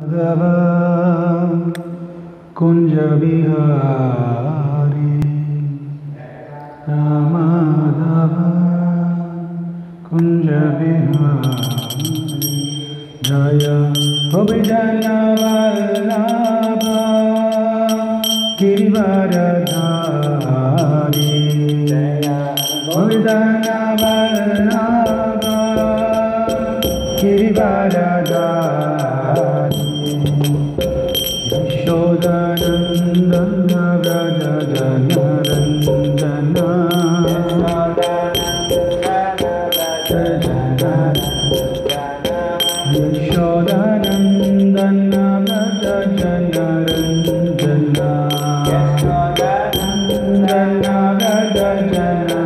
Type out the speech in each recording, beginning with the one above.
Madhava Kunja Bihari Ramadhava Kunja Bihari Jaya Abhijana Vallabha Girivaradhari Jaya Abhijana Vallabha Girivaradhari Yashodanandana Vraja Janaranjana Yashodanandana Vraja Janaranjana Yashodanandana Vraja Janaranjana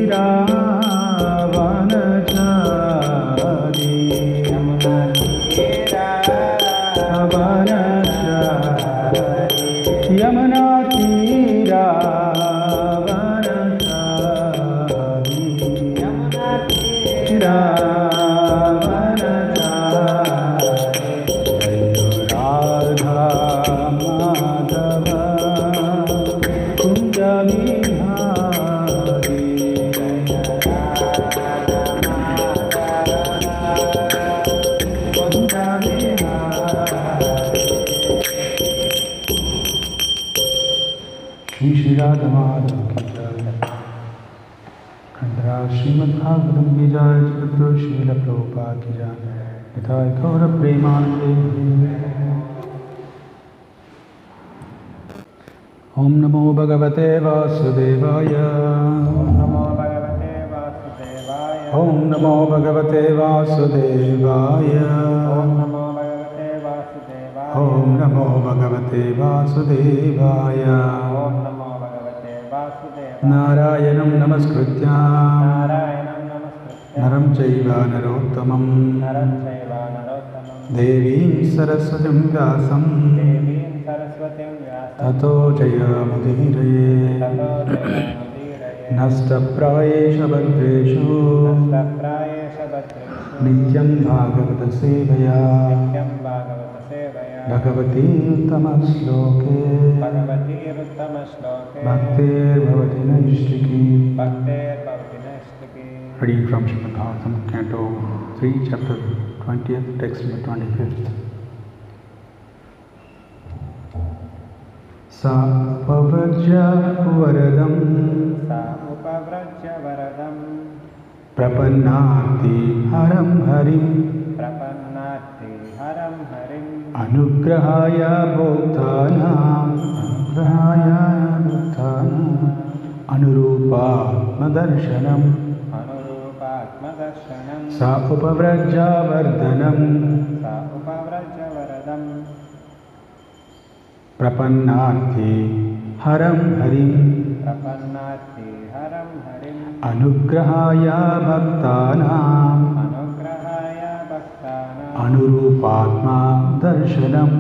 Yamunatira Vanachari Yamuna Tira Vanachari Yamuna Tira Vanachari Radha Madhava Kunja Bihari Kunja Shri Shri Radha Madhava ki jai, Khandra Srimad Bhagavatam ki jai, Jagadguru Srila Prabhupada ki jai, Nitai Gaura Premanande. Om Namo Bhagavate Vasudevaya. Om Namo Bhagavate Vasudevaya. Om Namo Bhagavate Vasudevaya. Om Namo Bhagavate Vasudevaya. Om Namo Bhagavate Vasudevaya. Om Namo Bhagavate Vasudevaya. Narayanam Namaskritya Naram Chaiva Narottamam Devim Saraswatim Vyasam Tato Jayamudiraye Nasta Prayesha Bhadreshu Nityam Bhagavata Sevaya Bhagavati Uttama-shloke Bhaktir Bhavati Naishtiki. Reading from Srimad Bhagavatam, Canto 3, Chapter 20th, Text number 25th. Sa upavrajya varadam Prapannati haram harim Anugrahaya bhoktanam Anurupa madarshanam Sa upavrajya vardhanam Prapannati haram harim Anugrahaya bhaktanam Anurupatma darshanam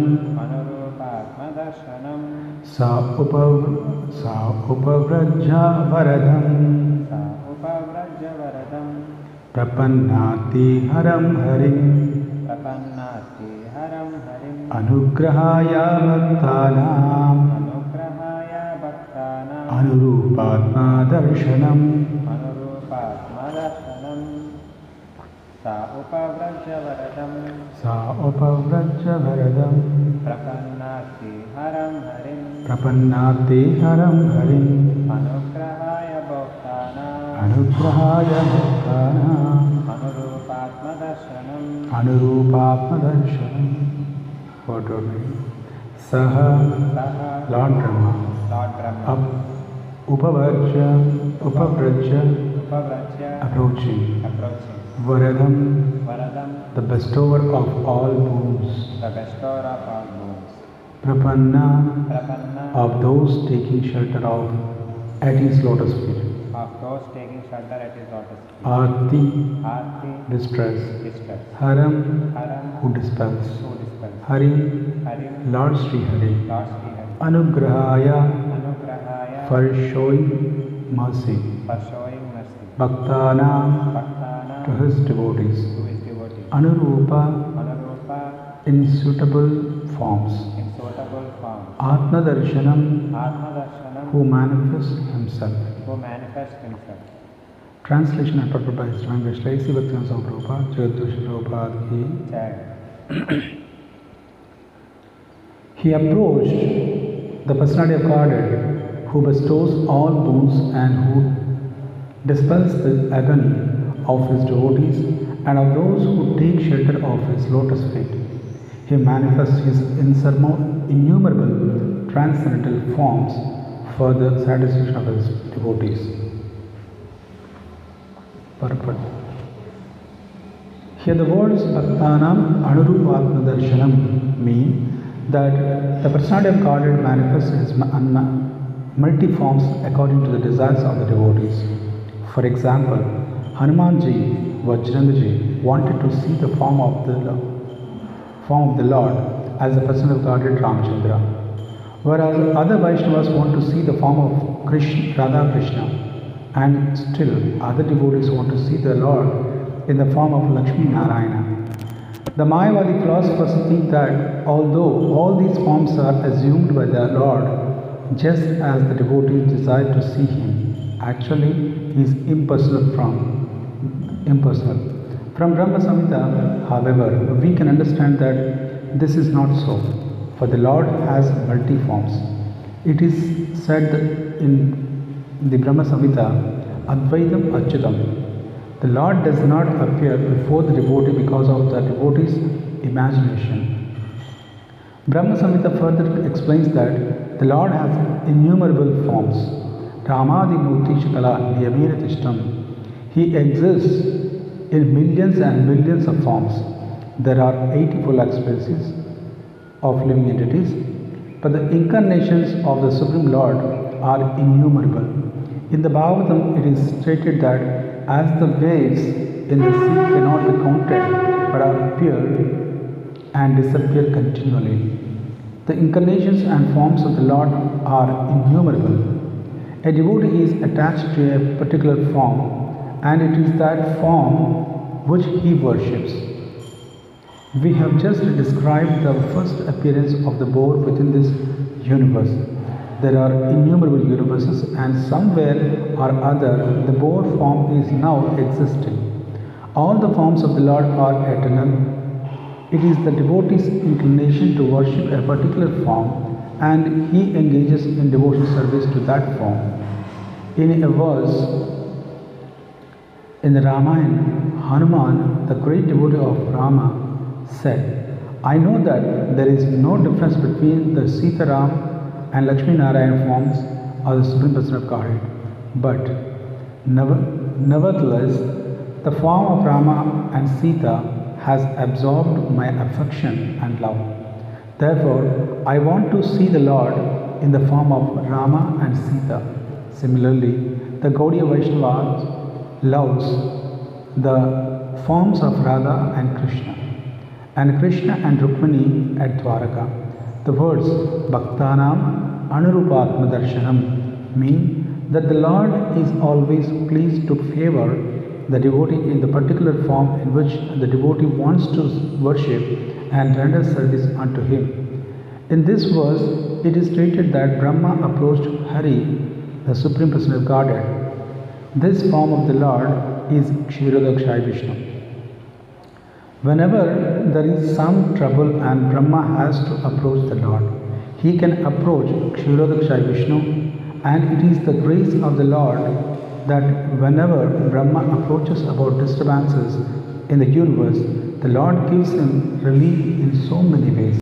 Sa upavrajya varadam Prapannati haram harim Anugrahaya bhaktanam Anurupatma darshanam Sa upavrajya varadam Prapannati haram harim Anugrahaya bhaktanam Anurupatma darshanam. Saha Lord Brahma Upavrajya approaching Varadam the bestower of all boons Prapanna of those taking shelter at his lotus feet Arti distress Haram who dispels Hari Lord Sri Hari Anugrahaya for showing mercy Bhaktana to his devotees Anurupa, in suitable forms. Atma Darshanam, who manifests himself. Translation and purport by His Divine Grace Sri Bhaktivinoda Swami Prabhupada, Jagadguru Prabhupada ki. He approached the personality of Godhead, who bestows all boons and who dispels the agony of his devotees and of those who take shelter of his lotus feet. He manifests his innumerable transcendental forms for the satisfaction of his devotees. Purport. Here the words Bhaktanam Anurupatma Darshanam mean that the personality of Godhead manifests his multi-forms according to the desires of the devotees. For example, Hanumanji, Vajrangaji wanted to see the form of the Lord as the personality of Godhead Ramchandra, whereas other Vaishnavas want to see the form of Radha Krishna, and still other devotees want to see the Lord in the form of Lakshmi Narayana. The Mayavadi philosophers think that although all these forms are assumed by the Lord, just as the devotees desire to see Him, actually He is impersonal. From Brahma Samhita, however, we can understand that this is not so, for the Lord has multi-forms. It is said in the Brahma Samhita, Advaitam Achyutam. The Lord does not appear before the devotee because of the devotee's imagination. Brahma Samhita further explains that the Lord has innumerable forms. Ramadi Murti Shakala Niyamena Tishtam. He exists in millions and millions of forms. There are 84 lakh species of living entities, but the incarnations of the Supreme Lord are innumerable. In the Bhagavatam, it is stated that as the waves in the sea cannot be counted but appear and disappear continually, the incarnations and forms of the Lord are innumerable. A devotee is attached to a particular form, and it is that form which he worships. We have just described the first appearance of the boar within this universe. There are innumerable universes, and somewhere or other the boar form is now existing. All the forms of the Lord are eternal. It is the devotee's inclination to worship a particular form, and he engages in devotional service to that form. In a verse in the Ramayana, Hanuman, the great devotee of Rama, said, I know that there is no difference between the Sita Ram and Lakshmi Narayana forms of the Supreme Person of Godhead, but nevertheless, the form of Rama and Sita has absorbed my affection and love. Therefore, I want to see the Lord in the form of Rama and Sita. Similarly, the Gaudiya Vaishnavas loves the forms of Radha and Krishna and Rukmini at Dwaraka. The words Bhaktanam Anurupatma Darshanam mean that the Lord is always pleased to favor the devotee in the particular form in which the devotee wants to worship and render service unto him. In this verse, it is stated that Brahma approached Hari, the Supreme Person of Godhead. This form of the Lord is Kshirodakshai Vishnu. Whenever there is some trouble and Brahma has to approach the Lord, he can approach Kshirodakshai Vishnu, and it is the grace of the Lord that whenever Brahma approaches about disturbances in the universe, the Lord gives him relief in so many ways.